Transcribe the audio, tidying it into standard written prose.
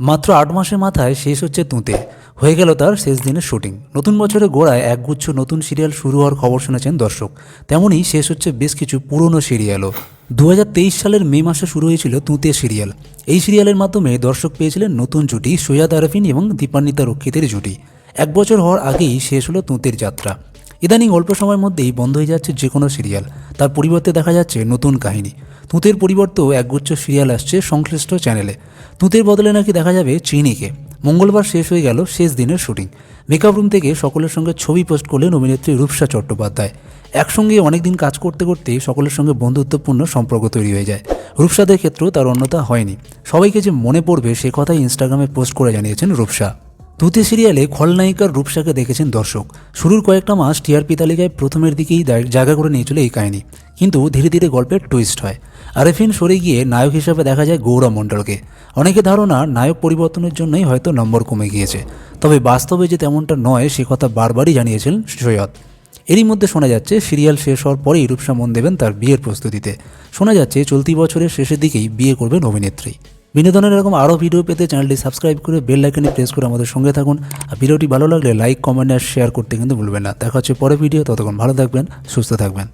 মাত্র ৮ মাসের মাথায় শেষ হচ্ছে তুঁতে, হয়ে গেল তার শেষ দিনের শুটিং। নতুন বছরের গোড়ায় একগুচ্ছ নতুন সিরিয়াল শুরু হওয়ার খবর শুনেছেন দর্শক, তেমনই শেষ হচ্ছে বেশ কিছু পুরনো সিরিয়ালও। 2023 সালের মে মাসে শুরু হয়েছিল তুঁতে সিরিয়াল। এই সিরিয়ালের মাধ্যমে দর্শক পেয়েছিলেন নতুন জুটি সৈয়দ আরফিন এবং দীপান্বিতা রক্ষিতের জুটি। 1 বছর হওয়ার আগেই শেষ হলো তুঁতের যাত্রা। ইদানিং অল্প সময়ের মধ্যেই বন্ধ হয়ে যাচ্ছে যে কোনো সিরিয়াল, তার পরিবর্তে দেখা যাচ্ছে নতুন কাহিনী। তুঁতের পরিবর্তেও একগুচ্ছ সিরিয়াল আসছে সংশ্লিষ্ট চ্যানেলে। তুঁতের বদলে নাকি দেখা যাবে চিনিকে। মঙ্গলবার শেষ হয়ে গেল শেষ দিনের শুটিং। মেকআপ রুম থেকে সকলের সঙ্গে ছবি পোস্ট করলেন অভিনেত্রী রূপসা চট্টোপাধ্যায়। একসঙ্গে অনেকদিন কাজ করতে করতে সকলের সঙ্গে বন্ধুত্বপূর্ণ সম্পর্ক তৈরি হয়ে যায়। রূপসাদের ক্ষেত্রেও তার অন্যতা হয়নি। সবাইকে যে মনে পড়বে সে কথাই ইনস্টাগ্রামে পোস্ট করে জানিয়েছেন রূপসা। তুঁতে সিরিয়ালে খলনায়িকার রূপসাকে দেখেছেন দর্শক। শুরুর কয়েকটা মাস টিআরপি তালিকায় প্রথমের দিকেই জায়গা করে নিয়েছিল এই কাহিনী, কিন্তু ধীরে ধীরে গল্পের টুইস্ট হয়। আরেফিন সরে গিয়ে নায়ক হিসেবে দেখা যায় গৌরব মণ্ডলকে। অনেকে ধারণা নায়ক পরিবর্তনের জন্যই হয়তো নম্বর কমে গিয়েছে, তবে বাস্তবে যে তেমনটা নয় সে কথা বারবারই জানিয়েছেন সৈয়দ। এরই মধ্যে শোনা যাচ্ছে সিরিয়াল শেষ হওয়ার পরেই রূপসা মন দেবেন তার বিয়ের প্রস্তুতিতে। শোনা যাচ্ছে চলতি বছরের শেষের দিকেই বিয়ে করবেন অভিনেত্রী। বিনোদনের এরকম আরও ভিডিও পেতে চ্যানেলটি সাবস্ক্রাইব করে বেল আইকনে প্রেস করে আমাদের সঙ্গে থাকুন। আর ভিডিওটি ভালো লাগলে লাইক, কমেন্ট আর শেয়ার করতে কিন্তু ভুলবেন না। দেখা হচ্ছে পরের ভিডিও, ততক্ষণ ভালো থাকবেন, সুস্থ থাকবেন।